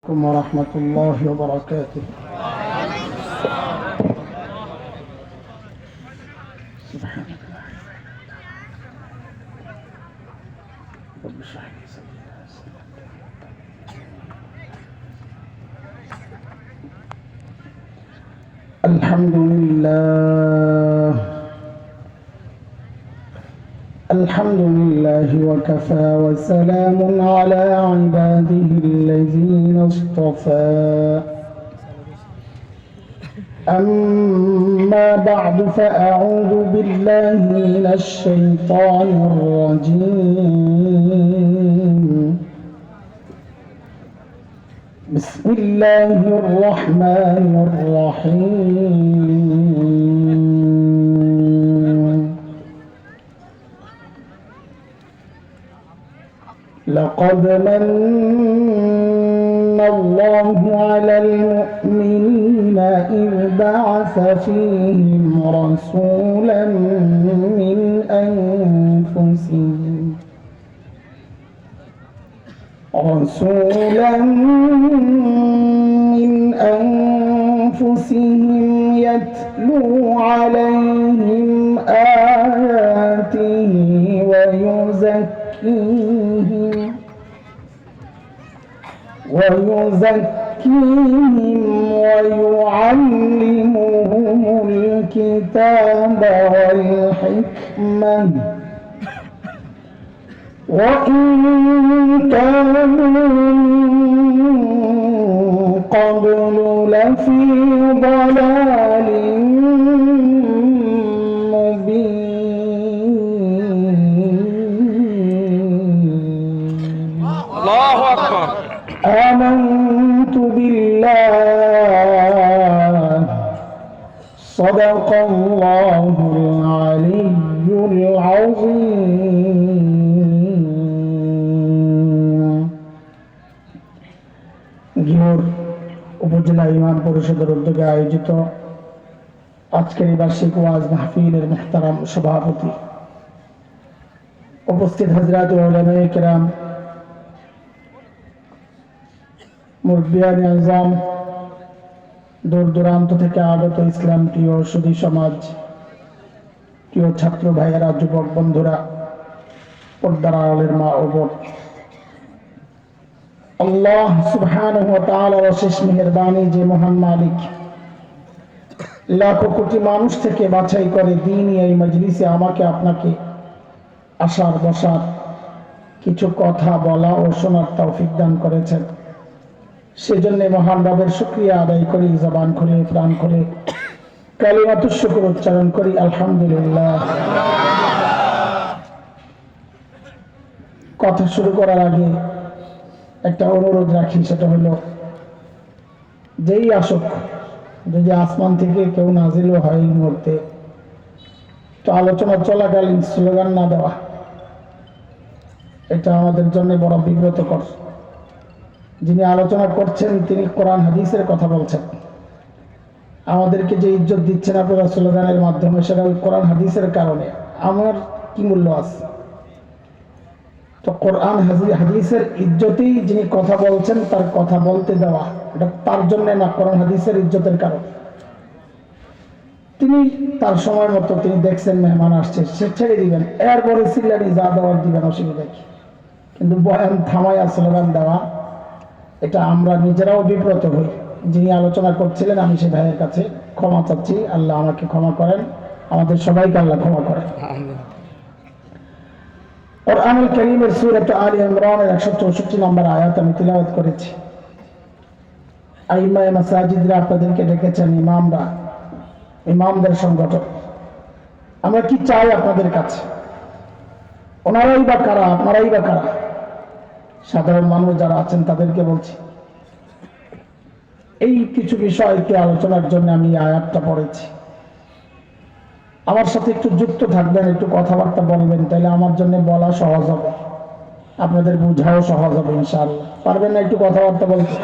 ورحمة الله وبركاته. سبحان الله. رب اشرح لي صدري. الحمد لله. الحمد لله وكفى وسلام على عباده الذين اصطفى. أما بعد فأعوذ بالله من الشيطان الرجيم. بسم الله الرحمن الرحيم. لقد من الله على المؤمنين إذ بعث فيهم رسولا من أنفسهم يتلو عليهم آياته ويزكيهم ويعلمهم الكتاب والحكمة وإن كانوا قبل لفي ضلال مبين. الله أكبر. آمنت بالله صدق الله العلي العظيم. ঘিওর উপজেলা ইমাম পরিষদের উদ্যোগে আয়োজিত আজকের এই বার্ষিক ওয়াজ মাহফিলের মুহতারাম সভাপতি, উপস্থিত হযরত উলামায়ে কেরাম, মুরব্বিয়ান আযম, দূর দূরান্ত থেকে আগত ইসলাম প্রিয় সুধী সমাজ, প্রিয় ছাত্র ভাইয়েরা, যুবক বন্ধুরা, পর্দার আড়ালের মা ও বোন, আল্লাহ সুবহানাহু ওয়া তাআলার অশেষ মেহেরবানি যে মহান মালিক লাখো কোটি মানুষ থেকে বাছাই করে দ্বীনি এই মজলিসে আমাকে আপনাকে আসার বসার, কিছু কথা বলা ও শোনার তৌফিক দান করেছেন। সেজন্য মহান রবের শুকরিয়া আদায় করি, জবান খুলে প্রাণ খুলে কালিমাতুশ শুকর উচ্চারণ করি, আলহামদুলিল্লাহ। কথা শুরু করার আগে একটা অনুরোধ রাখি, সেটা হলো যেই আসুক, যদি আসমান থেকে কেউ নাজিলও হয় এই মুহূর্তে, তো আলোচনা চলাকালীন স্লোগান না দেওয়া, এটা আমাদের জন্য বড় বিব্রতকর। যিনি আলোচনা করছেন তিনি কোরআন হাদিসের কথা বলছেন, আমাদেরকে যে ইজ্জত দিচ্ছেন আপনারা স্লোগানের মাধ্যমে, সেটা ওই কোরআন হাদিসের কারণে। আমার কি মূল্য আছে? তো কোরআন হাদিসের ইজ্জতেই যিনি কথা বলছেন তার কথা বলতে দেওয়া, এটা তার জন্য না, কোরআন হাদিসের ইজ্জতের কারণ। তিনি তার সময় মতো তিনি দেখছেন মেহমান আসছে, সে ছেড়ে দিবেন, এরপরে সিল্লানি যা দেওয়ার দিবেন, অসুবিধা কি? কিন্তু বয়ান থামায়া স্লোগান দেওয়া, এটা আমরা নিজেরাও বিব্রত হই। যিনি আলোচনা করছিলেন, আমি সে ভাইয়ের কাছে ক্ষমা চাচ্ছি, আল্লাহ আমাকে ক্ষমা করেন, আমাদের সবাইকে আল্লাহ ক্ষমা করেন। কোরআনুল কারীমের সূরা আলে ইমরানের 164 নম্বর আয়াত আমি তিলাওয়াত করেছি। আইমায়ে মাসাজিদরা আপনাদেরকে ডেকেছেন, ইমামরা, ইমামদের সংগঠন। আমরা কি চাই আপনাদের কাছে? ওনারাই বা কারা, আপনারাই বা কারা? সাধারণ মানুষ যারা আছেন তাদেরকে বলছি, এই কিছু বিষয়কে আলোচনার জন্য আমি আয়াতটা পড়েছি। আমার সাথে একটু যুক্ত থাকবেন, একটু কথাবার্তা বলবেন, তাহলে আমার জন্য বলা সহজ হবে, আপনাদের বোঝাও সহজ হবে ইনশাআল্লাহ। পারবেন না একটু কথাবার্তা বলতে?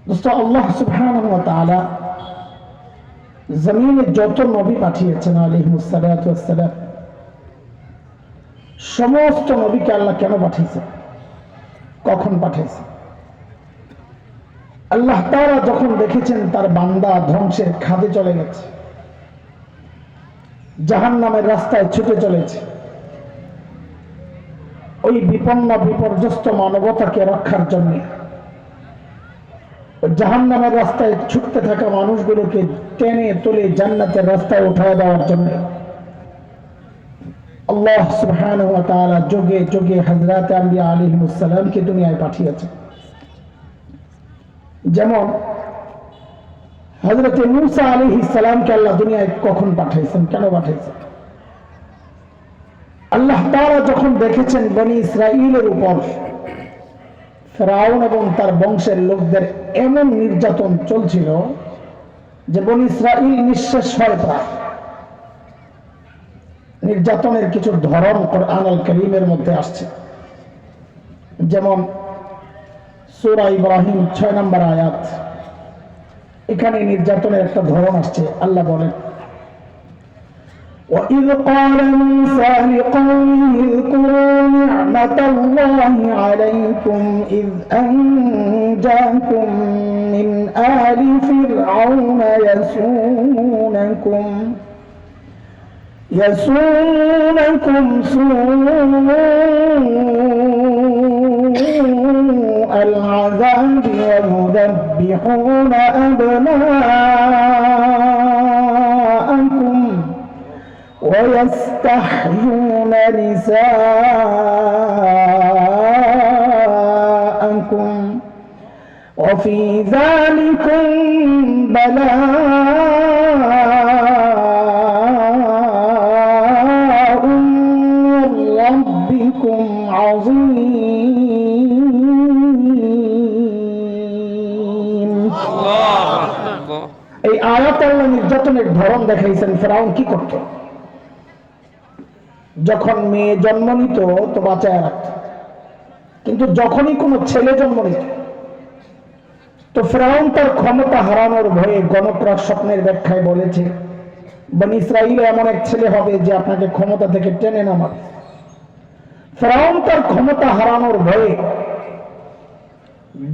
দোস্ত, আল্লাহ সুবহানাহু ওয়া তাআলা জমিনে যত নবী পাঠিয়েছেন আলাইহিস সালাতু ওয়াস সালাম, সমস্ত নবীকে আল্লাহ কেন পাঠিয়েছেন? কখন পাঠাইছে? আল্লাহ তাআলা যখন দেখেছেন তার বান্দা ধ্বংসের খাদে চলে গেছে, জাহান্নামের রাস্তায় ছুটে চলেছে, ওই বিপন্ন বিপর্যস্ত মানবতাকে রক্ষার জন্য জাহান্নামের রাস্তায় ছুটতে থাকা মানুষগুলোকে টেনে তুলে জান্নাতের রাস্তায় উঠায় দেওয়ার জন্য আল্লাহ সুবহানাহু ওয়া তাআলা যুগে যুগে হযরত আম্বিয়া আলাইহিস সালামকে দুনিয়ায় পাঠিয়েছেন। যেমন হযরত মূসা আলাইহিস সালামকে আল্লাহ দুনিয়ায় কখন পাঠাইছেন, কেন পাঠাইছেন? আল্লাহ তাআলা যখন দেখেছেন বনি ইসরাঈলের উপর ফিরআউন এবং তার বংশের লোকদের এমন নির্যাতন চলছিল যে বনি ইসরাঈল নিঃশেষ হয়ে প্রায়। নির্যাতনের কিছু ধরন কোরআনুল কারীমের মধ্যে আসছে, যেমন সূরা ইব্রাহিম 6 নম্বর আয়াত, এখানে নির্যাতনের একটা ধরন আসছে। আল্লাহ বলেন, وَإِذْ قَالَ مُوسَى لِقَوْمِهِ اذْكُرُوا نِعْمَةَ اللَّهِ عَلَيْكُمْ إِذْ أَنْجَاكُمْ مِنْ آلِ فِرْعَوْنَ يَسُومُونَكُمْ سُوءَ الْعَذَابِ وَيُذَبِّحُونَ أَبْنَاءَكُمْ وَيَسْتَحْيُونَ نِسَاءَكُمْ وَفِي ذَلِكُمْ بَلَاءٌ مِّن رَّبِّكُمْ عَظِيمٌ। এই আয়াতে আল্লাহ নির্যাতনের ধরন দেখাইছেন। ফিরআউন কি করত? যখন মেয়ে জন্ম নিত তো বাঁচায় রাখত, কিন্তু যখনই কোনো ছেলে জন্ম নিত তো ফিরআউন তার ক্ষমতা হারানোর ভয়ে গণকরা স্বপ্নের ব্যাখ্যায় বলেছে বনি ইসরাঈলে এমন এক ছেলে হবে যে আপনাকে ক্ষমতা থেকে টেনে নামাবে। ফিরআউন তার ক্ষমতা হারানোর ভয়ে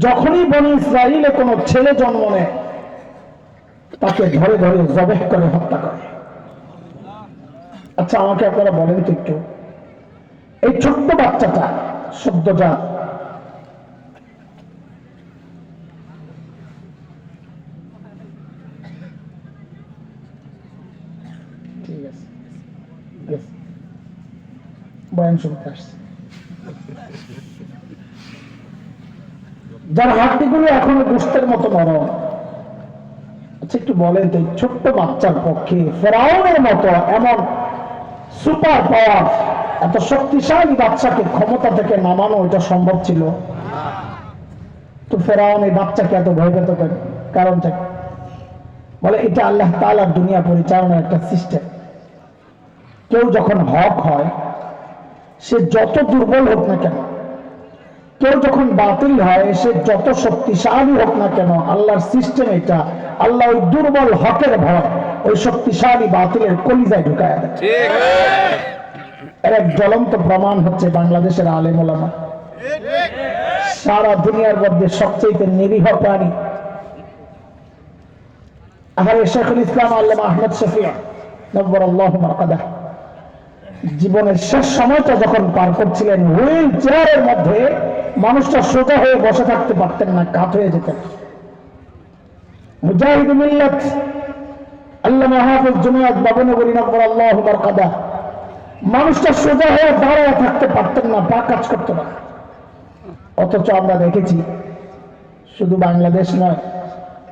যখনই বনি ইসরাঈলে কোনো ছেলে জন্ম নেয় তাকে ধরে ধরে জবেহ করে হত্যা করে। আচ্ছা, আমাকে আপনারা বলেন তো একটু, এই ছোট্ট বাচ্চাটা সদ্যজাত ঠিক আছে, বয়ান শুনতে আসছে, যার হাড্ডিগুলো এখনো গোশতের মতো নরম। আচ্ছা, একটু বলেন তো, ছোট্ট বাচ্চার পক্ষে ফিরআউনের মতো এমন সুপার পাওয়ার, এত শক্তিশালী বাচ্চাকে ক্ষমতা থেকে নামানো এটা সম্ভব ছিল? তো ফিরআউন এই বাচ্চাকে এত ভয় পেত কেন? কারণটা বলে এটা আল্লাহ তাআলার দুনিয়া পরিচালনার একটা সিস্টেম। কেউ যখন হক হয় সে যত দুর্বল হোক না কেন, কেউ যখন বাতিল হয় সে যত শক্তিশালী হোক না কেন, আল্লাহর সিস্টেম এটা, আল্লাহ ওই দুর্বল হকের ভয় ওই শক্তিশালী বাতিলের কলিজায় ঢুকায় দেয়। এর এক জ্বলন্ত প্রমাণ হচ্ছে বাংলাদেশের আলেম ওলামা। সারা দুনিয়ার মধ্যে সবচেয়ে নিরীহ প্রাণী আহলে শেখুল ইসলাম আল্লামা আহমদ শফী নব্বরাল্লাহু মারকাদাহ জীবনের শেষ সময়টা যখন পার করছিলেন, হুইল চেয়ারের মধ্যে মানুষটা সোজা হয়ে বসে থাকতে পারতেন না, কাত হয়ে যেতেন। মুজাহিদ মিল্লাত আল্লামা হাফিজ জুনায়েদ বাবুনগরী নব্বরাল্লাহু মারকাদাহ মানুষটা সোজা হয়ে দাঁড়ায় থাকতে পারতেন না, পা কাজ করতো না। অথচ আমরা দেখেছি শুধু বাংলাদেশ নয়,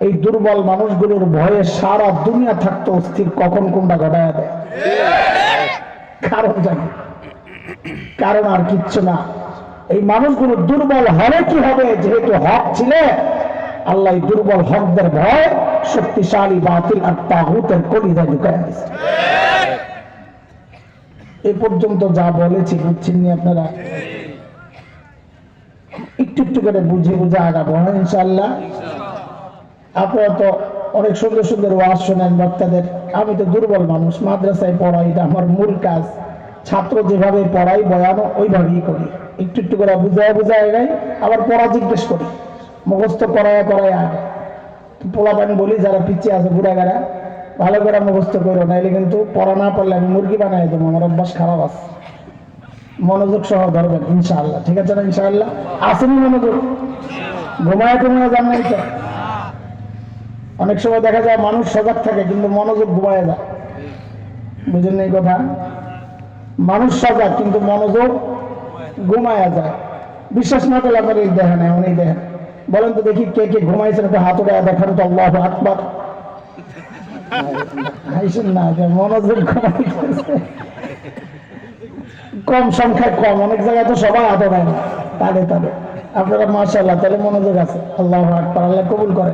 এই দুর্বল মানুষগুলোর ভয়ে সারা দুনিয়া থাকতো অস্থির, কখন কোনটা ঘটায় দেয়। কারণ জানি, কারণ আর কিচ্ছু না, এই মানুষগুলো দুর্বল হলে কি হবে, যেহেতু হক ছিল আল্লাহ দুর্বল হকদের ভয় শক্তিশালী বাতিল আর তাগুতের কলিজায় ঢুকায় দিয়েছে। এ পর্যন্ত যা বলেছি বুঝছেন নি আপনারা? একটু একটু করে বুঝে বুঝে আগাবো ইনশাআল্লাহ। আপনারা তো অনেক সুন্দর সুন্দর ওয়াজ শোনেন বক্তাদের, আমি তো দুর্বল মানুষ, মাদ্রাসায় পড়াই, এটা আমার মূল কাজ। ছাত্র যেভাবে পড়াই বয়ান ওইভাবেই করি, একটু একটু করে বুঝায় বুঝায় গাই, আবার পড়া জিজ্ঞেস করি, মুখস্থ করায় করায় আগে পোলাপান বলি যারা পিছিয়ে আছে বুড়াগারা, ভালো করে মুখস্থ করো, নাইলে কিন্তু পড়া না পারলে আমি মুরগি বানাই দেবো, আমার অভ্যাস খারাপ আছে। মনোযোগ সহ ধরবেন ইনশাআল্লাহ, ঠিক আছে না? ইনশাআল্লাহ আসেনি মনোযোগ, ঘুমায় ঘুমায় যান নাই তো। অনেক সময় দেখা যায় মানুষ সজাগ থাকে কিন্তু মনোযোগ ঘুমায় যায়, বুঝেন এই কথা? মানুষ সজাগ কিন্তু মনোযোগ ঘুমায় যায়। বিশ্বাস না করলে আপনার এই দেখেন, এমন এই দেখেন, বলেন তো দেখি কে কে ঘুমাইছেন, তো হাত উঠে দেখান তো, আল্লাহু আকবার। হাইছেন না, মনোযোগ ঘুমাইতেছে কম সংখ্যায় কম, অনেক জায়গায় তো সবাই হাত ওঠায় না, তাদের তাদের আপনারা মাশাআল্লাহ তাহলে মনোযোগ আছে। আল্লাহু আকবার, আল্লাহ কবুল করে।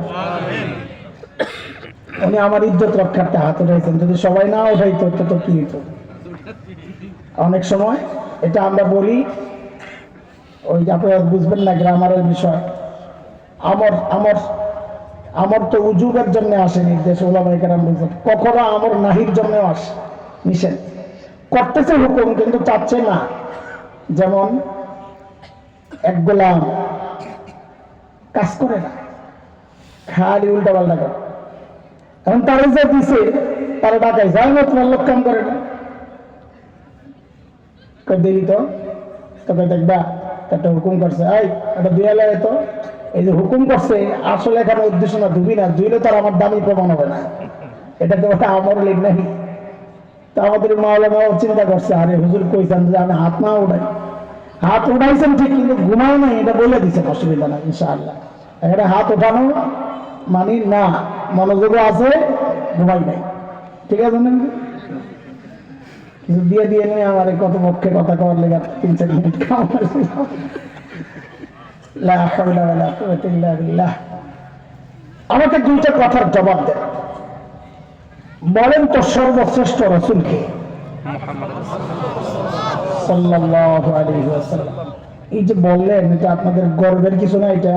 উনি আমার ইজ্জত রক্ষার্থে হাত উঠাইছেন, যদি সবাই না উঠাইতো তো কি হতো? অনেক সময় এটা আমরা বলি, ওই আপনারা বুঝবেন না গ্রামারের বিষয়, আমর আমর আমর তো উজুবের জন্য আসে নির্দেশ, ওলামায়ে কেরাম বুঝেন, কখনো আমর নাহির জন্য আসে, নিষেধ করতেছে হুকুম কিন্তু চাচ্ছে না। যেমন এক গোলাম কাজ করে না, খালি উল্টা পাল্টা করে, এখন তারা যে দিছে তারা ডাকাই যায় না, তোমার লোক কাম করে না, দেখি তো তবে দেখবা একটা হুকুম করছে, এই এটা দুয়ালে তো, এই যে হুকুম করছে আসলে এখানে উদ্দেশ্য না, ধুবি না, ধুইলে তার আমার দামি প্রমাণ হবে না, এটা তো আমার লিখ নাই। তা আমাদের মাওলানাও চিন্তা করছে, আরে হুজুর কইছেন যে আমি হাত না উঠাই, হাত উঠাইছেন ঠিক কিন্তু ঘুমাও নাই, এটা বলে দিচ্ছেন, অসুবিধা না ইনশাআল্লাহ। এখানে হাত ওঠানো মানি না, মনোযোগও আছে, ঘুমাই নাই, ঠিক আছে না? কিছু দিয়ে দিয়ে নিয়ে আমার কত পক্ষে কথা কওয়ার লেগে 3-4 মিনিট আমাকে দুইটা কথার জবাব দেন, বলেন তো সর্বশ্রেষ্ঠ রাসূলকে সাল্লাল্লাহু আলাইহি ওয়াসাল্লাম। এই যে বললেন, এটা আপনাদের গর্বের কিছু না? এটা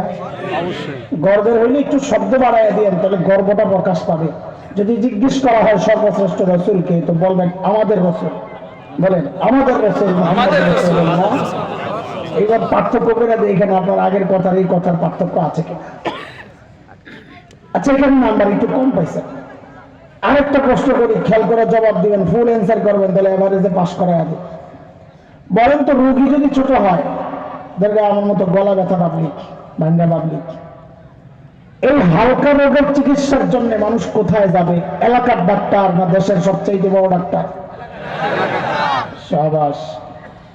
গর্বের হইলে একটু শব্দ বাড়াইয়া দিয়েন, তাহলে গর্বটা প্রকাশ পাবে। যদি জিজ্ঞেস করা হয় সর্বশ্রেষ্ঠ রাসূলকে, তো বলবেন আমাদের রাসূল। বলেন আমাদের রাসূল মুহাম্মদ রাসূলুল্লাহ। এইবার পার্থক্য করে দেখেন আপনার আগের কথার এই কথার পার্থক্য আছে কিনা। আচ্ছা, এখানে নাম্বার একটু কম পাইছেন। আরেকটা প্রশ্ন করি, খেয়াল করে জবাব দিবেন, ফুল অ্যান্সার করবেন, তাহলে এভারেজে পাস করা যাবে। বলেন তো রোগী যদি ছোট হয়, দেখবে আমার মতো গলা ব্যথা পাবলিক, ভাঙ্গা পাবলিক, এই হালকা রোগের চিকিৎসার জন্য মানুষ কোথায় যাবে? এলাকার ডাক্তার না দেশের সবচেয়ে বড় ডাক্তার? সাবাস।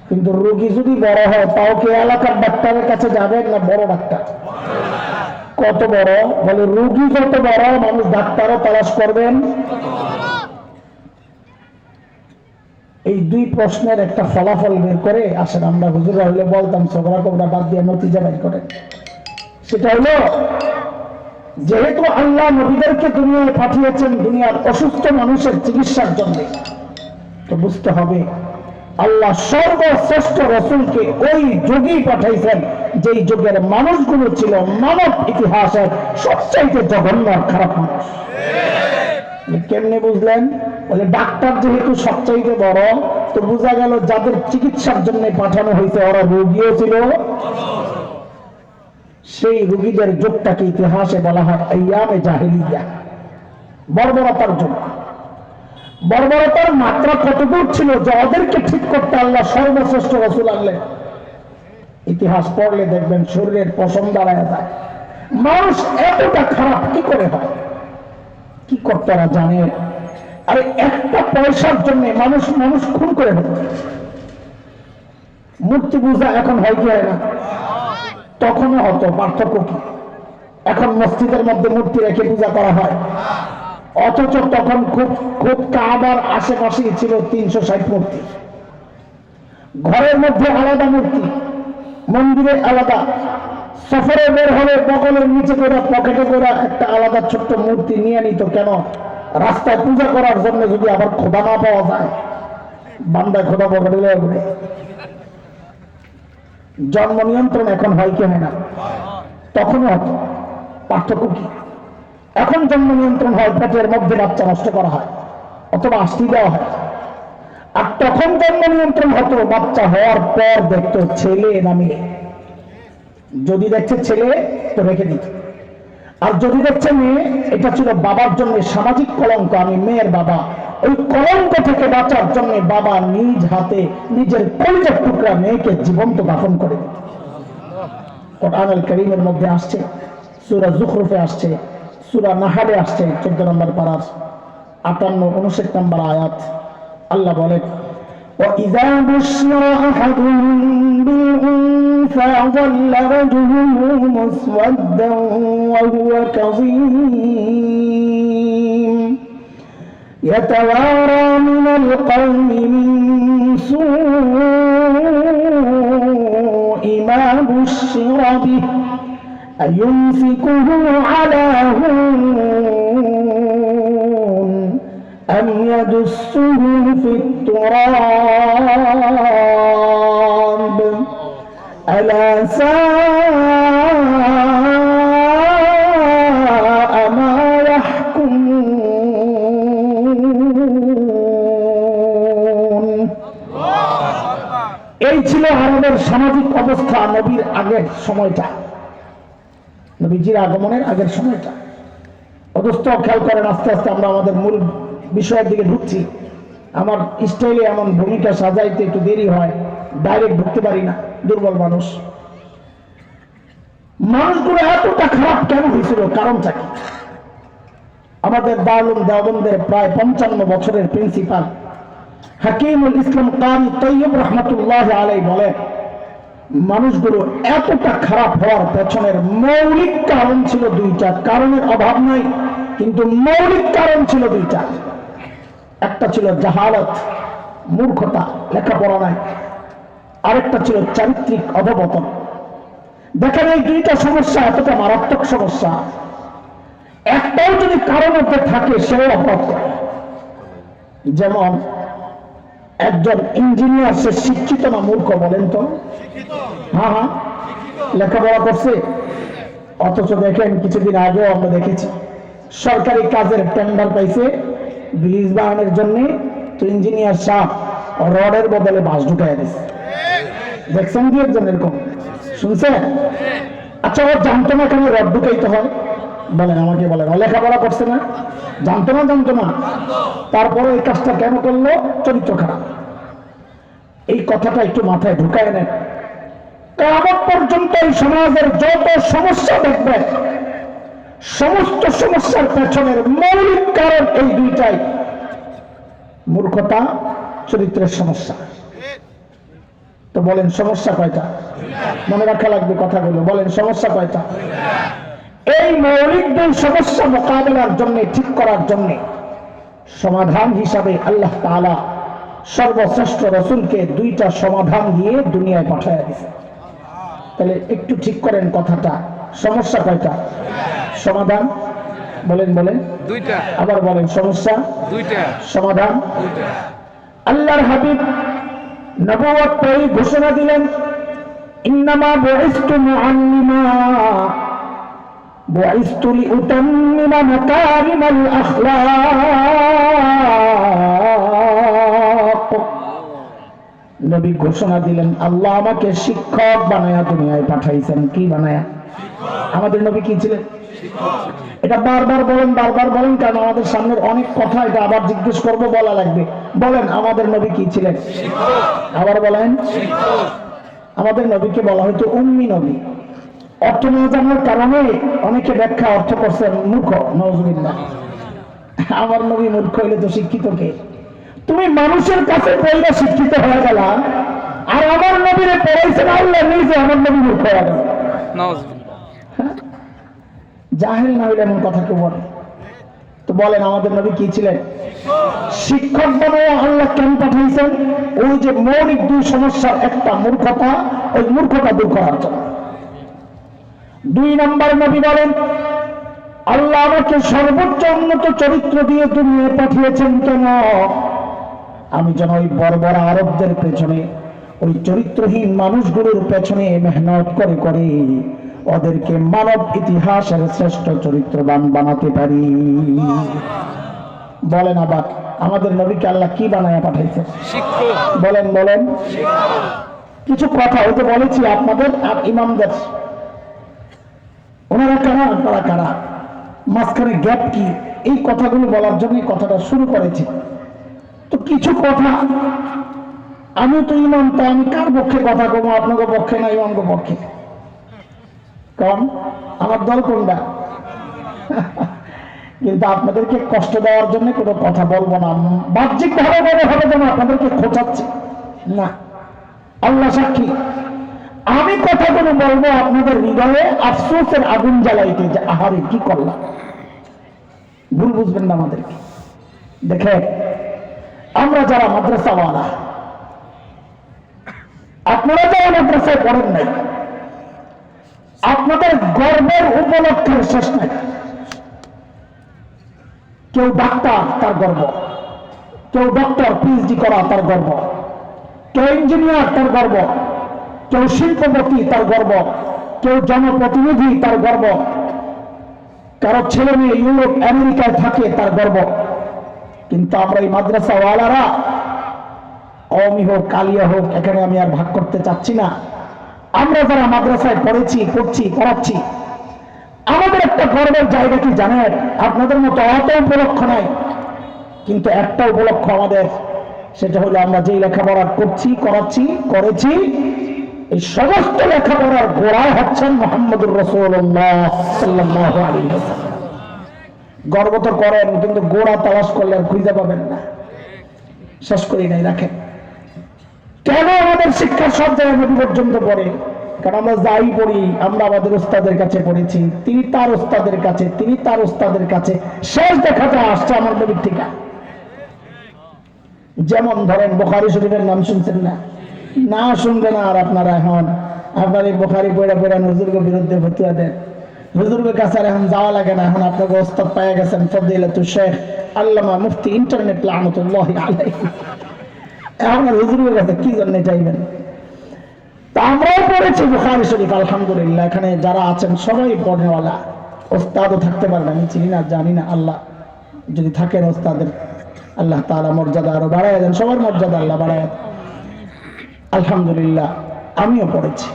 কিন্তু রোগী যদি বড় হয়, তাও কি এলাকার ডাক্তারের কাছে যাবেন না বড় ডাক্তার? কত বড়? বলে রোগী যত বড়, মানুষ ডাক্তারও তালাশ করবেন। এই দুই প্রশ্নের একটা ফলাফল বের করে আসেন, আমরা হুজুররা হলে বলতাম ঝগড়া কবরা বাদ দিয়ে নতিজা বের করেন। সেটা হলো, যেহেতু আল্লাহ নবীদেরকে দুনিয়ায় পাঠিয়েছেন দুনিয়ার অসুস্থ মানুষের চিকিৎসার জন্য, তো বুঝতে হবে আল্লাহ সর্বশ্রেষ্ঠ রাসূলকে ওই যুগেই পাঠাইছেন যেই যুগের মানুষগুলো ছিল মানব ইতিহাসের সবচাইতে জঘন্য খারাপ মানুষ। কেমনে বুঝলেন? বলে ডাক্তার যেহেতু সবচাইতে বড়, তো বোঝা গেল যাদের চিকিৎসার জন্য পাঠানো হয়েছে ওরা রোগীও ছিল। সেই রোগীদের যুগটাকে ইতিহাসে বলা হয় আইয়ামে জাহেলিয়া, বর্বরতার যুগ। বর্বরতার মাত্রা কতদূর ছিল যে ওদেরকে ঠিক করতে আল্লাহ সর্বশ্রেষ্ঠ রাসূল আনলেন। ইতিহাস পড়লে দেখবেন শরীরের পশম দাঁড়ায় যায়। মানুষ এতটা খারাপ কি করে হয়? কি করতে ওরা জানে? আরে একটা পয়সার জন্য মানুষ মানুষ খুন করে ফেলে। মূর্তি পূজা এখন হয় কি হয় না? তখনও হতো, পার্থক্য কি? এখন মসজিদের মধ্যে মূর্তি রেখে পূজা করা হয়, অথচ তখন খুব খুব কাবার আশেপাশেই ছিল 360 মূর্তি। ঘরের মধ্যে আলাদা মূর্তি, মন্দিরে আলাদা, সফরে বের হলে বগলের নিচে করে পকেটে করে একটা আলাদা ছোট্ট মূর্তি নিয়ে নিত। কেন? রাস্তায় পূজা করার জন্য যদি আবার খোদা না পাওয়া যায়, বান্দায় খোদা পকেটে ঘুরে। জন্ম নিয়ন্ত্রণ এখন হয় কি হয় না? তখনও হতো, পার্থক্য কি? এখন জন্ম নিয়ন্ত্রণ হয়, পেটের মধ্যে বাচ্চা নষ্ট করা হয় অথবা আস্তি দেওয়া হয়। আর তখন জন্ম নিয়ন্ত্রণ হতো, বাচ্চা হওয়ার পর দেখতো ছেলে না মেয়ে। যদি দেখছে ছেলে তো রেখে দিত, আর যদি দেখছে মেয়ে, এটা ছিল বাবার জন্য সামাজিক কলঙ্ক, আমি মেয়ের বাবা। ওই কলঙ্ক থেকে বাঁচার জন্য বাবা নিজ হাতে নিজের কলিজার টুকরা মেয়েকে জীবন্ত দাফন করে দিত। কোরআনুল কারীমের মধ্যে আসছে, সূরা যুখরুফে আসছে, সূরা নাহলে আসছে 14 নম্বর পারার 58-59 নম্বর আয়াত। আল্লাহ বলেন, وَإِذَا بُشِّرَ أَحَدُهُم بِالْأُنثَىٰ ظَلَّ وَجْهُهُ مُسْوَدًّا وَهُوَ كَظِيمٌ يَتَوَارَىٰ مِنَ الْقَوْمِ مِن سُوءِ مَا بُشِّرَ بِهِ أَيُمْسِكُهُ عَلَىٰ هُونٍ أَمْ يَدُسُّهُ فِي التُّرَابِ أَلَا سَاءَ مَا يَحْكُمُونَ। এই ছিল আরবের সামাজিক অবস্থা নবীর আগের সময়টা, নবীজির আগমনের আগের সময়টা। অবস্থা খেয়াল করেন, আস্তে আস্তে আমরা আমাদের মূল বিষয়ের দিকে ঢুকছি। আমার স্টাইলে এমন ভূমিকা সাজাইতে একটু দেরি হয়, ডাইরেক্ট ঢুকতে পারি না, দুর্বল মানুষ। মানুষগুলো এতটা খারাপ কেন হয়েছিল, কারণটা কি? আমাদের দারুল দেওবন্দের প্রায় 55 বছরের প্রিন্সিপাল হাকিমুল ইসলাম কারি তৈয়ব রহমতুল্লাহ আলাইহি বলেন, মানুষগুলো এতটা খারাপ হওয়ার পেছনের মৌলিক কারণ ছিল দুইটা। কারণের অভাব নাই, কিন্তু মৌলিক কারণ ছিল দুইটা। একটা ছিল জাহালত, মূর্খতা, লেখাপড়া নাই। আরেকটা ছিল চারিত্রিক অধঃপতন। দেখেন, এই দুইটা সমস্যা এতটা মারাত্মক সমস্যা, একটাও যদি কারণ মধ্যে থাকে সেও অপরাধ করে। যেমন একজন ইঞ্জিনিয়ার, সে শিক্ষিত না মূর্খ বলেন তো? হ্যাঁ, লেখাপড়া করছে, অথচ দেখেন কিছুদিন আগেও আমরা দেখেছি সরকারি কাজের টেন্ডার পাইছে ব্রিজ বানানোর জন্য, তো ইঞ্জিনিয়ার সাহেব রডের বদলে বাঁশ ঢুকাই দিচ্ছে। দেখছেন কি একজন এরকম? শুনছেন? আচ্ছা, ও জানতো না কেন রড ঢুকাইতে হয়? বলেন, আমাকে বলেন। ও লেখাপড়া করছে না? জানতো না? তারপরে এই কাজটা কেন করলো? চরিত্র খারাপ। এই কথাটা একটু মাথায় ঢুকায় নেন। কিয়ামত পর্যন্ত এই সমাজের যত সমস্যা দেখবেন, সমস্ত সমস্যার পেছনের মৌলিক কারণ এই দুইটাই, মূর্খতা, চরিত্রের সমস্যা। তো বলেন সমস্যা কয়টা? মনে রাখা লাগবে কথাগুলো। বলেন সমস্যা কয়টা? এই মৌলিক দুই সমস্যা মোকাবেলার জন্য, ঠিক করার জন্য সমাধান হিসাবে আল্লাহ তাআলা সর্বশ্রেষ্ঠ রাসূলকে দুইটা সমাধান দিয়ে দুনিয়ায় পাঠিয়ে দিয়েছে। তাহলে একটু ঠিক করেন কথাটা, সমস্যা কয়টা? সমাধান বলেন দুইটা। আবার বলেন সমস্যা দুইটা, সমাধান দুইটা। আল্লাহর হাবিব নবুয়ত পেয়ে ঘোষণা দিলেন, ইন্নামা বুইসতু মুআল্লিমা বুইসতু লিউতাম্মিমা মাকারিমাল আখলাক। নবী ঘোষণা দিলেন, আল্লাহ আমাকে শিক্ষক বানায়া দুনিয়ায় পাঠাইছেন। কি বানায়া? আমাদের নবী কি ছিলেন? এটা বারবার বলেন, কারণ আমাদের সামনের অনেক কথা, এটা আবার জিজ্ঞেস করবো, বলা লাগবে। বলেন, আমাদের নবী কি ছিলেন? আবার বলেন। আমাদের নবীকে বলা হয়তো উম্মি নবী। অর্থ না জানার কারণে অনেকে ব্যাখ্যা অর্থ করছেন মূর্খ। নাউযুবিল্লাহ। আমার নবী মূর্খ হইলে তো শিক্ষিত কে? তুমি মানুষের কাছে পড়লে শিক্ষিত হয়ে গেলা, আর আমার নবীরে পড়াইছেন আল্লাহ নিজে, আমার নবী মূর্খ হয়ে গেল। জাহেল না হইলে এমন কথা কেউ বলে? তো বলেন, আমাদের নবী কি ছিলেন? শিক্ষক বানায় আল্লাহ কেন পাঠাইছেন? ওই যে মৌলিক দুই সমস্যার একটা, মূর্খতা, ওই মূর্খতা দূর করার জন্য। 2 নম্বর নবী বলেন, আল্লাহ আমাকে সর্বোচ্চ উন্নত চরিত্র দিয়ে দুনিয়ায় পাঠিয়েছেন কেন? আমি যেন ওই বর্বর আরবদের পেছনে, ওই চরিত্রহীন মানুষগুলোর পেছনে মেহনত করে ওদেরকে মানব ইতিহাসের শ্রেষ্ঠ চরিত্রবান বানাতে পারি। বলেন আবার আমাদের নবীকে আল্লাহ কি বানায়া পাঠাইছে? বলেন বলেন কিছু কথা হয়তো বলেছি আপনাদের আর ইমামদের, ওনারা কারা আপনারা কারা, মাঝখানে গ্যাপ কি, এই কথাগুলো বলার জন্য কথাটা শুরু করেছি। তো কিছু কথা, আমি তো ইমাম, তো আমি কার পক্ষে কথা কমো? আপনাকে পক্ষে না ইমামকে পক্ষে? কারণ আমার দল কোনটা? কিন্তু আপনাদেরকে কষ্ট দেওয়ার জন্য কোনো কথা বলবো না, বাহ্যিক ভাবে মনে হবে যেন আপনাদেরকে খোঁচাচ্ছি না। আল্লাহ সাক্ষী, আমি কথাগুলো বলবো আপনাদের হৃদয়ে আফসোসের আগুন জ্বালাইতে, যে আহারে কি করলাম। ভুল বুঝবেন না আমাদেরকে। দেখেন, আমরা যারা মাদ্রাসাওয়ালা, আপনারা যারা মাদ্রাসায় পড়েন নাই, আপনাদের গর্বের উপলক্ষের শেষ নাই। কেউ ডাক্তার, তার গর্ব; কেউ ডক্টর পিএইচডি করা, তার গর্ব; কেউ ইঞ্জিনিয়ার, তার গর্ব; কেউ শিল্পপতি, তার গর্ব; কেউ জনপ্রতিনিধি, তার গর্ব; কারো ছেলে মেয়ে ইউরোপ আমেরিকায় থাকে, তার গর্ব। কিন্তু আমরা এই মাদ্রাসাওয়ালারা, কওমি হোক কালিয়া হোক, এখানে আমি আর ভাগ করতে চাচ্ছি না, আমরা যারা মাদ্রাসায় পড়েছি, করছি, পড়াচ্ছি, আমাদের একটা গর্বের জায়গা কি জানেন? আপনাদের মতো অত উপলক্ষ নাই, কিন্তু একটা উপলক্ষ আমাদের, সেটা হলো আমরা যেই লেখাপড়া করছি, করাচ্ছি, করেছি, এই সমস্ত লেখাপড়ার গোড়ায় হচ্ছেন মুহাম্মদুর রাসূলুল্লাহ সাল্লাল্লাহু আলাইহি ওয়াসাল্লাম। গর্ব তো করেন, কিন্তু গোড়া তালাশ করলে আর খুঁজে পাবেন না। শেষ করি নাই, রাখেন। কেন আমাদের শিক্ষার সব জায়গায় নবী পর্যন্ত পড়ে? কারণ আমরা যাই পড়ি, আমরা আমাদের ওস্তাদের কাছে পড়েছি, তিনি তার ওস্তাদের কাছে, তিনি তার ওস্তাদের কাছে, শেষ দেখাটা আসছে আমার নবীর থেকে। যেমন ধরেন বুখারী শরীফের নাম শুনছেন না? না শুনবে না আর আপনারা এখন আপনার এই বুখারী পড়া পড়া হুজুরের বিরুদ্ধে ফতোয়া দেন। হুজুরের কাছে আর এখন যাওয়া লাগে না, এখন আপনাকে ওস্তাদ পেয়ে গেছেন ফজিলাতুল শেখ আল্লামা মুফতি ইন্টারনেট লানাতুল্লাহি আলাইহি। এখন আর হুজুরের কাছে কি জন্য চাইবেন? তা আমরাও পড়েছি বুখারী শরীফ, আলহামদুলিল্লাহ। এখানে যারা আছেন সবাই পড়নেওয়ালা, ওস্তাদও থাকতে পারবে, আমি চিনি না, জানি না। আল্লাহ যদি থাকেন ওস্তাদের, আল্লাহ তাআলা মর্যাদা আরো বাড়ায় দেন, সবার মর্যাদা আল্লাহ বাড়ায় দেন। আলহামদুলিল্লাহ, আমিও পড়েছি।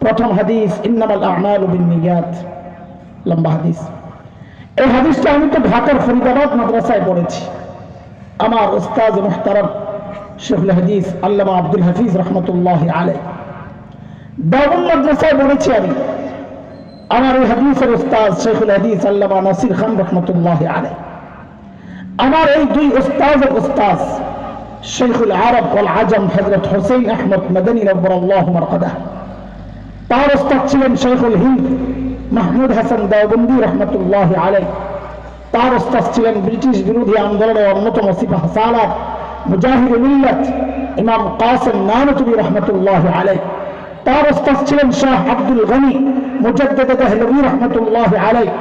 প্রথম হাদিস ইন্নামাল আ'মালু বিন্নিয়াত, লম্বা হাদিস। এই হাদিসটা আমি তো ঢাকার ফরিদাবাদ মাদ্রাসায় পড়েছি। আমার উস্তাদ মুহতারাম শেখুল হাদিস আল্লামা আব্দুল হাফিজ রহমতুল্লাহি আলাইহি দেওবন্দ মাদ্রাসায় পড়েছি আমি। আমার এই হাদিসের উস্তাদ শেখুল হাদিস আল্লামা নাসির খান রহমতুল্লাহি আলাইহি। আমার এই দুই উস্তাদের উস্তাদ শেখুল আরব ওয়াল আজম হযরত হুসাইন আহমদ মাদানী রাব্বাল্লাহু মারকাদাহ। তার উস্তাদ ছিলেন শেখুল হিন্দ মাহমুদ হাসান দেওবন্দি রহমতুল্লাহি আলাইহি। তার উস্তাদ ছিলেন ব্রিটিশ বিরোধী আন্দোলনের অন্যতম সিপাহ সালার মুজাহিদুল মিল্লাত ইমাম কাসেম নানতুবি রহমতুল্লাহি আলাইহি। তার উস্তাদ ছিলেন শাহ আব্দুল গনি মুজাদ্দিদ দেহলভী রহমতুল্লাহি আলাইহি।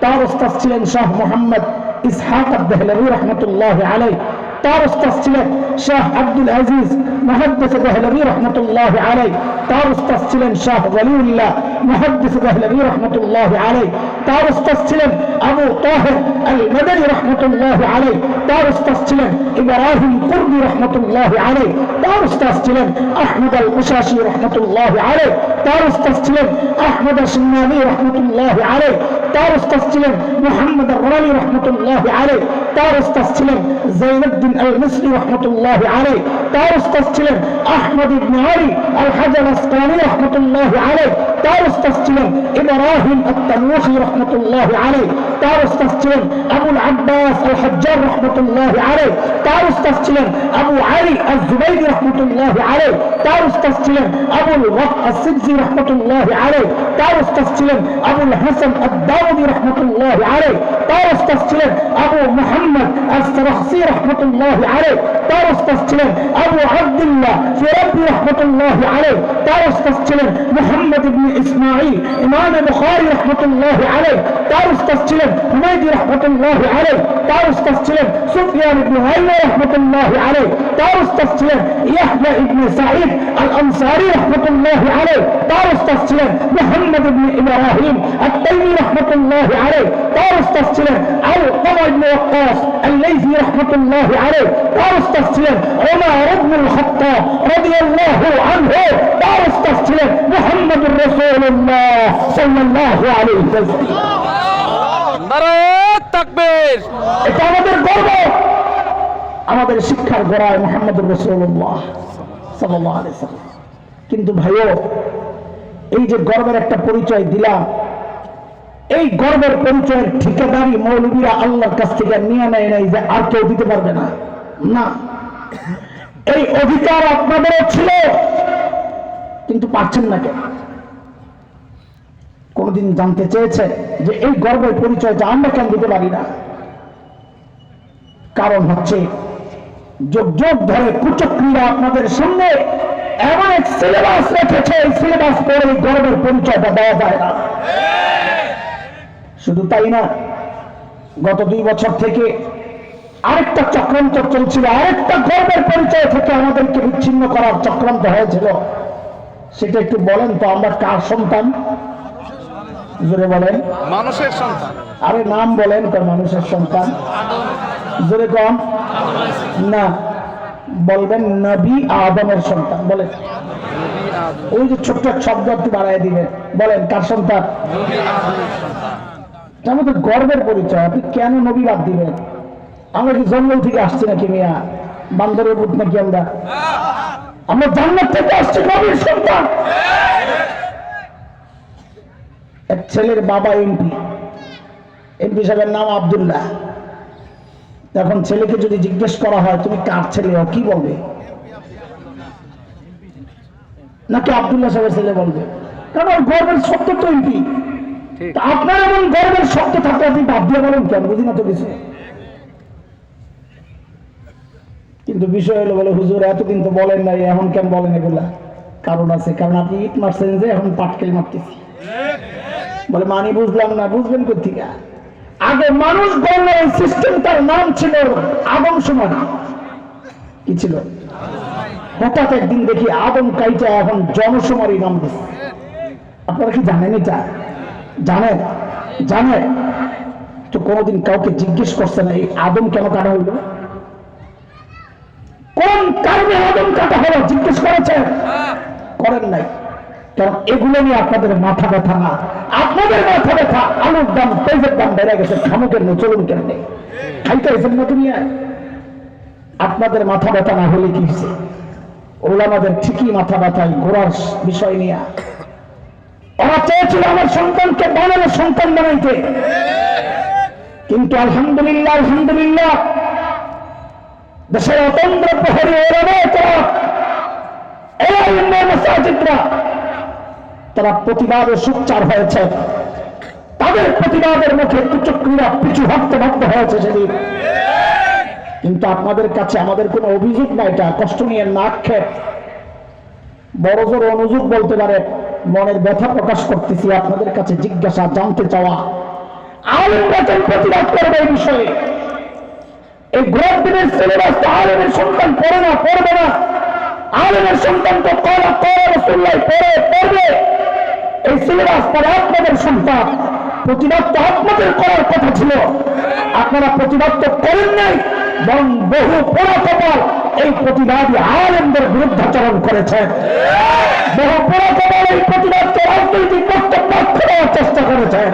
তার উস্তাদ ছিলেন শাহ মুহাম্মদ ইসহাক দেহলভী রহমতুল্লাহি আলাইহি। তার উস্তাদ ছিলেন শাহ আব্দুল আজিজ মুহাদ্দিস দেহলভী রহমতুল্লাহি আলাইহি। তার উস্তাদ ছিলেন শাহ ওয়ালিউল্লাহ মুহাদ্দিস দেহলভী রহমতুল্লাহি আলাইহি। তার উস্তাদ ছিলেন আবু তাহের আল মাদানী রহমতুল্লাহি আলাইহি। তার উস্তাদ ছিলেন ইব্রাহিম কুরদি রহমতুল্লাহি আলাইহি। তার উস্তাদ ছিলেন আহমদ আল মুশাশি রহমতুল্লাহি আলাইহি। তার উস্তাদ ছিলেন আহমদ আশ-শামালি রহমতুল্লাহি আলাইহি। তার উস্তাদ ছিলেন মুহাম্মদ আর-রালি রহমতুল্লাহি আলাইহি। তার উস্তাদ ছিলেন যায়নুদ্দিন আল-মিসরি রহমতুল্লাহি আলাইহি। তার উস্তাদ ছিলেন আহমদ ইবনে আলী আল-হাজার আসকানি রহমতুল্লাহি আলাইহি। তার উস্তাদ ছিলেন ইব্রাহিম আত-তানুখি রহমতুল্লাহি আলাইহি। তার উস্তাদ ছিলেন আবুল আব্বাস আল-হাজ্জার রহমতুল্লাহি আলাইহি। তার উস্তাদ ছিলেন আবু আলী আজ-জুবাইরি রহমতুল্লাহি আলাইহি। তার উস্তাদ ছিলেন আবুল ওয়াক আস-সিবজি রহমতুল্লাহি আলাইহি। তার উস্তাদ ছিলেন আবুল হাসান আদ-দাউদি রহমতুল্লাহি আলাইহি। তার উস্তাদ ছিলেন আবু মুহাম্মদ আস-সারাখসি রহমতুল্লাহি আলাইহি। তার উস্তাদ ছিলেন আবু আব্দুল্লাহ ফিরাবি রহমতুল্লাহি আলাইহি। তার উস্তাদ ছিলেন মুহাম্মদ ইবনে ইবনে ইসমাঈল, ইমাম বুখারী রাহমাতুল্লাহি আলাইহি, তার উস্তাদ ছিলেন হুমায়দি রাহমাতুল্লাহি আলাইহি, তার উস্তাদ ছিলেন সুফিয়ান ইবনে উয়াইনা রাহমাতুল্লাহি আলাইহি, তার উস্তাদ ছিলেন ইয়াহইয়া ইবনে সাঈদ আল আনসারী রাহমাতুল্লাহি আলাইহি, তার উস্তাদ ছিলেন মুহাম্মদ ইবনে ইব্রাহিম আত-তাইমি রাহমাতুল্লাহি আলাইহি, তার উস্তাদ ছিলেন আল-কামা ইবনে ওয়াক্কাস আল-লাইথি রাহমাতুল্লাহি আলাইহি, তার উস্তাদ ছিলেন উমর ইবনে আল-খাত্তাব রাদিয়াল্লাহু আনহু, তার উস্তাদ ছিলেন মুহাম্মদুর রাসূলুল্লাহ সাল্লাল্লাহু আলাইহি ওয়াসাল্লাম। নারায়ে তাকবীর! এটা আমাদের গর্ব, আমাদের শিক্ষার গোড়ায় মুহাম্মদুর রাসূলুল্লাহ সাল্লাল্লাহু আলাইহি ওয়াসাল্লাম। কিন্তু ভাইও, এই যে গর্বের একটা পরিচয় দিলাম, এই গর্বের পরিচয়ের ঠিকাদারি মৌলবীরা আল্লাহর কাছ থেকে নিয়ে নেয় নাই যে আর কেউ দিতে পারবে না। না, এই অধিকার আপনাদেরও ছিল, কিন্তু পাচ্ছেন না কেন? কোনদিন জানতে চেয়েছে যে এই গর্বের পরিচয়টা আমরা কেন দিতে পারি না? কারণ হচ্ছে যুগ যুগ ধরে কুচক্রীরা আপনাদের সামনে এমন এক সিলেবাস রেখেছে, এই সিলেবাস পড়ে এই গর্বের পরিচয়টা দেওয়া যায় না। শুধু তাই না, গত 2 বছর থেকে আরেকটা চক্রান্ত চলছিল, আরেকটা গর্বের পরিচয় থেকে আমাদেরকে বিচ্ছিন্ন করার চক্রান্ত হয়েছিল। সেটা একটু বলেন তো, আমরা কার সন্তান? জোরে বলেন। মানুষের সন্তান। আরে নাম বলেন, মানুষের সন্তান। জোরে কম না, বলবেন নবী আদমের সন্তান। বলেন, ওই যে ছোট্ট শব্দ একটু বাড়াই দিবেন, বলেন কার সন্তান? এটা আমাদের গর্বের পরিচয়। আপনি কেন নবী বাদ দিবেন? আমরা কি জঙ্গল থেকে আসছি নাকি মিয়া? বান্দরের পুত নাকি আমরা? আমরা জান্নাত থেকে আসছি, নবীর সন্তান। এক ছেলের বাবা এমপি সাহেবের নাম আব্দুল্লাহ। এখন ছেলেকে যদি জিজ্ঞেস করা হয় তুমি কার ছেলে, কি বলবে? নাকি আব্দুল্লাহ সাহেবের ছেলে বলবে? কারণ গর্বের শব্দ তো এমপি। আপনার এমন গর্বের শব্দ থাকলে আপনি বাদ দিয়ে বলেন কেন? বুঝি না তো কিছু। কিন্তু বিষয় হলো, বলে হুজুর এতদিন তো বলেন নাই, এখন কেন বলেন এগুলা? কারণ আছে, কারণ আপনি ইট মারছেন যে এখন পাটকেল মারতেছি। বলে মানি বুঝলাম না, বুঝবেন কোথেকে? আগে মানুষ গণনার এই সিস্টেমটার নাম ছিল আদমশুমারি। কি ছিল? হঠাৎ একদিন দেখি আদম কাইটা এখন জনশুমারি নাম দিচ্ছে। আপনারা কি জানেন এটা? জানেন? জানেন তো কোনদিন কাউকে জিজ্ঞেস করছে না এই আদম কেন কাটা হইল? কোন কারণে আদম কাটা হলো জিজ্ঞেস করেছেন? করেন নাই। কারণ এগুলো নিয়ে আপনাদের মাথা ব্যথা না, আপনাদের মাথা ব্যথা আলুর দাম, পেঁয়াজের দাম বেড়ে গেছে, খামো কেন, চলুন কেন, খাইতে হয়েছেন না দুনিয়ায়। আপনাদের মাথা ব্যথা না হলে কি হয়েছে? ওলামাদের ঠিকই মাথা ব্যথায় ঘোরার বিষয় নিয়ে। ওরা চেয়েছিল আমার সন্তানকে বানানো সন্তান বানাইতে, কিন্তু আলহামদুলিল্লাহ আলহামদুলিল্লাহ দেশের অতন্ত্র প্রহরী মাসাজিদরা তারা প্রতিবাদে সোচ্চার হয়েছে। তাদের প্রতিবাদের মুখে কুচক্রীরা পিছু হটতে বাধ্য হয়েছে সেদিন। কিন্তু আপনাদের কাছে আমাদের কোনো অভিযোগ নাই, এটা কষ্ট নিয়ে না আক্ষেপ, বড় জোর অনুযোগ বলতে পারে। মনের ব্যথা প্রকাশ করতেছি, আপনাদের কাছে জিজ্ঞাসা, জানতে চাওয়া, আলেমরা প্রতিবাদ করবে এই বিষয়ে। এই ঘোরার দিনের সিলেবাস তো আলেমের সন্তান পড়ে না, পড়বে না। আলেমের সন্তান তো কলা রাসূলুল্লাহ পড়বে। এই সিলেবাস পড়ে আপনাদের সন্তান। প্রতিবাদ তো আপনাদের করার কথা ছিল, আপনারা প্রতিবাদ তো করেন নাই, বরং বহু পোড়া কপাল এই প্রতিবাদী আলেমদের বিরুদ্ধাচরণ করেছেন। বহু পোড়া কপাল এই প্রতিবাদকে রাজনৈতিক বক্তব্য দেওয়ার চেষ্টা করেছেন।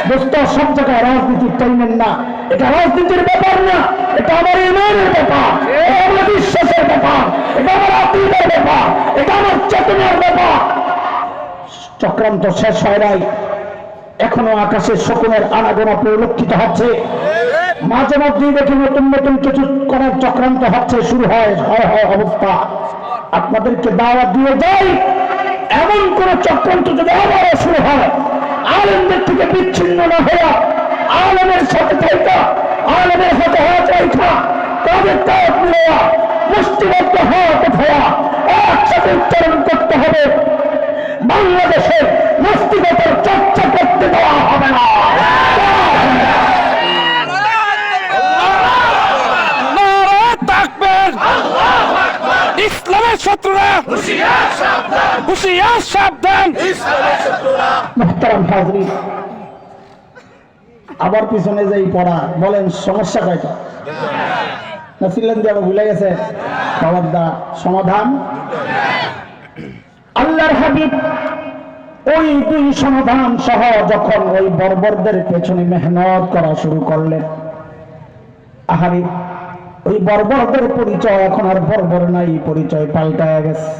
দোস্ত, সব জায়গায় রাজনীতির টাইমেন না, এটা রাজনীতির ব্যাপার না, এটা আমার ইমানের ব্যাপার, এটা আমার বিশ্বাসের ব্যাপার, এটা আমার আকীদার ব্যাপার, এটা আমার চেতনার ব্যাপার। চক্রান্ত শেষ হয় নাই, এখনো আকাশে শকুনের আনাগোনা পরিলক্ষিত হচ্ছে। মাঝে মধ্যেই দেখি নতুন নতুন কিছু করার চক্রান্ত হচ্ছে, শুরু হয় অবস্থা। আপনাদেরকে দাওয়াত দিয়ে যাই, এমন কোন চক্রান্ত যদি আবারও শুরু হয়, আলেমদের থেকে বিচ্ছিন্ন না হওয়া, আলেমের সাথে থাকা, আলেমের সাথে থাকা, তাদের দাওয়াত নেওয়া, মুষ্টিবদ্ধ হওয়া, কোথায় একসাথে উচ্চারণ করতে হবে বাংলাদেশে নাস্তিকতার চর্চা করতে দেওয়া হবে না। নারে তাকবীর! ইসলামের শত্রুরা হুঁশিয়ার সাবধান! মুহতারাম হাজরিন, আবার পিছনে যেই পড়া, বলেন সমস্যা কয়টা? না ছিলেন দিয়ে আবার ভুলে গেছে? খবরদার, সমাধান আল্লাহর হাবিব ওই দুই সমাধান সহ যখন ওই বর্বরদের পেছনে মেহনত করা শুরু করলেন, আহারে ওই বর্বরদের পরিচয় এখন আর বর্বর নাই, পরিচয় পাল্টায় গেছে।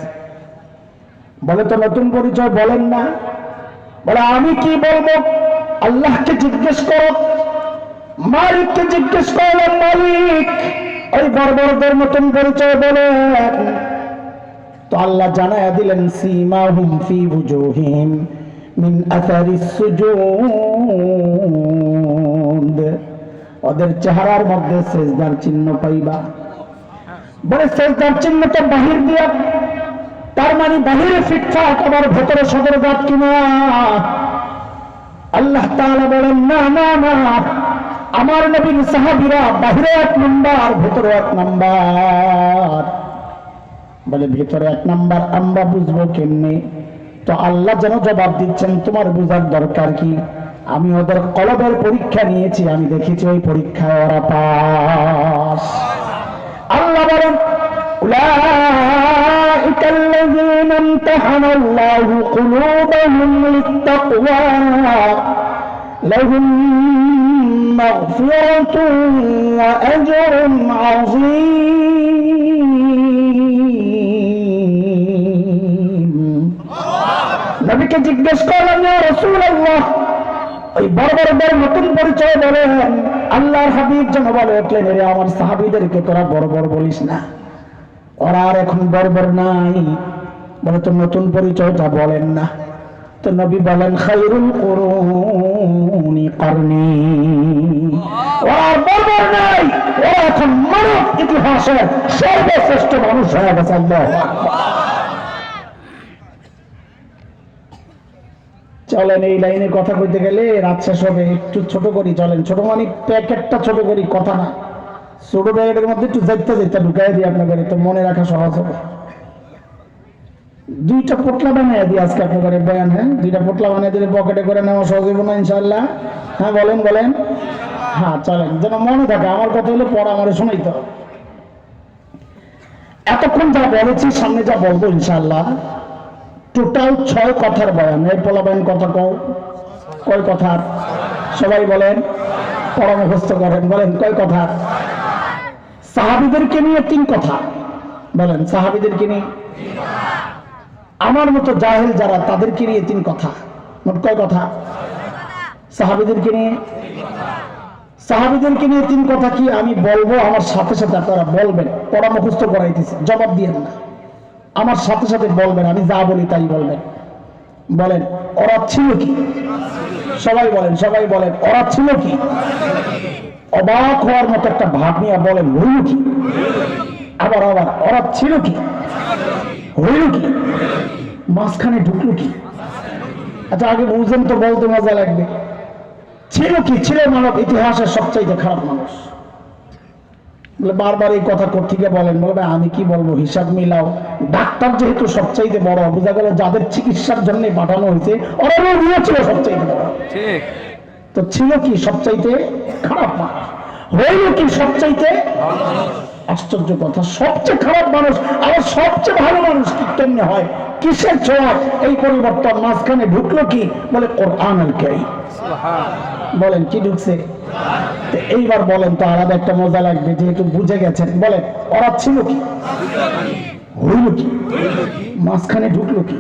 বলে তো নতুন পরিচয় বলেন না। বলে আমি কি বলবো? আল্লাহকে জিজ্ঞেস করো, মালিককে জিজ্ঞেস করলেন, মালিক ওই বর্বরদের নতুন পরিচয় বলেন। তো আল্লাহ জানায়া দিলেন, সীমাহুম ফি বুজুহিম মিন আসারিস সুজুদ, ওদের চেহারার মধ্যে সেজদার চিহ্ন পাইবা। বলে সেজদার চিহ্ন তো বাহির দিয়া, তার মানে বাহিরে ফিটফাট, আবার ভেতরে সদরঘাট কিনা? আল্লাহ তাআলা বলেন, না না না, আমার নবীর সাহাবীরা বাহিরে এক নাম্বার, ভেতরে এক নাম্বার। বলে ভিতরে এক নাম্বার আমরা বুঝবো কেমনে? তো আল্লাহ যেন জবাব দিচ্ছেন, তোমার বুঝার দরকার কি? আমি ওদের কলবের পরীক্ষা নিয়েছি, আমি দেখেছি ওই পরীক্ষায় ওরা পাস। আল্লাহ বলেন, উলাইকা আল্লাযীনা ইমতাহানা আল্লাহু কুলুবাহুম লিত-তাকওয়া লাহুম মাগফিরাতুন ওয়া আজরুন আযীম। নবীকে জিজ্ঞেস করলেন, ইয়া রাসূলুল্লাহ ওই বর্বরদের নতুন পরিচয় বলেন। আল্লাহর হাবিব যেন বলে উঠলেন, রে আমার সাহাবীদেরকে তোরা বর্বর বলিস না, ওরা আর এখন বর্বর নাই। বলে তো নতুন পরিচয়টা বলেন না। তো নবী বলেন, খায়রুল কুরুনি কারনি, ওরা আর বর্বর নাই, ওরা এখন মানব ইতিহাসের সর্বশ্রেষ্ঠ মানুষ হয়ে গেছে। আল্লাহু আকবার। চলেন এই লাইনে কথা কইতে গেলে রাত শেষ হবে, একটু ছোট করি। চলেন, ছোট মানে প্যাকেটটা ছোট করি, কথা না। ছোট প্যাকেটের মধ্যে একটু যাইতে যাইতে ঢুকাই দিই আপনাদের, তো মনে রাখা সহজ হবে। দুইটা পোটলা বানিয়ে দিই আজকে আপনাদের বয়ান। হ্যাঁ, দুইটা পোটলা বানিয়ে দিলে পকেটে করে নেওয়া সহজ হবে না ইনশাআল্লাহ? হ্যাঁ বলেন বলেন। হ্যাঁ চলেন, যেন মনে থাকে। আমার কথা হলো পড়া আমার শোনাইতে হবে। এতক্ষণ যা বলেছি, সামনে যা বলবো ইনশাআল্লাহ টোটাল 6 কথার বয়ান। এই পোলাবাইন কথা কয় কথার? সবাই বলেন, পড়া মুখস্থ করেন। বলেন কয় কথা? সাহাবীদেরকে নিয়ে 3 কথা। বলেন সাহাবীদেরকে নিয়ে, আমার মতো জাহেল যারা তাদেরকে নিয়ে 3 কথা। মোট কয় কথা? সাহাবীদেরকে নিয়ে, সাহাবীদেরকে নিয়ে 3 কথা কি আমি বলবো, আমার সাথে সাথে আপনারা বলবেন। পড়া মুখস্থ করাইতেছি, জবাব দিয়েন না, আমার সাথে সাথে বলবেন, আমি যা বলি তাই বলবেন। বলেন ওরা ছিল কি? সবাই বলেন, সবাই বলেন ওরা ছিল কি? অবাক হওয়ার মতো একটা ভাব নিয়ে বলেন হইল কি? আবার আবার ওরা ছিল কি? হইল কি? মাঝখানে ঢুকলো কি? আচ্ছা আগে বুঝেন তো, বলতে মজা লাগবে। ছিল কি? ছিল মানব ইতিহাসের সবচাইতে খারাপ মানুষ। বলে বারবার এই কথা কোত্থেকে বলেন? বলবে আমি কি বলবো, হিসাব মিলাও। ডাক্তার যেহেতু সবচাইতে বড়, বোঝা গেল যাদের চিকিৎসার জন্য পাঠানো হয়েছে ওরা ছিল সবচাইতে বড়। ঠিক। তো ছিল কি? সবচাইতে খারাপ মানুষ। হইল কি? সবচাইতে আশ্চর্য কথা, সবচেয়ে খারাপ মানুষ আবার সবচেয়ে ভালো মানুষ কি কেমনে হয়? কিসের ছোঁয়া এই পরিবর্তন? মাঝখানে ঢুকলো কি? বলে কোরআন আল কারীম। বলেন কি ঢুকছে? এইবার বলেন তো, আলাদা একটা মজা লাগবে, যেহেতু বুঝে গেছেন। বলেন ওরা ছিল কি? হইল কি? মাঝখানে ঢুকলো কি?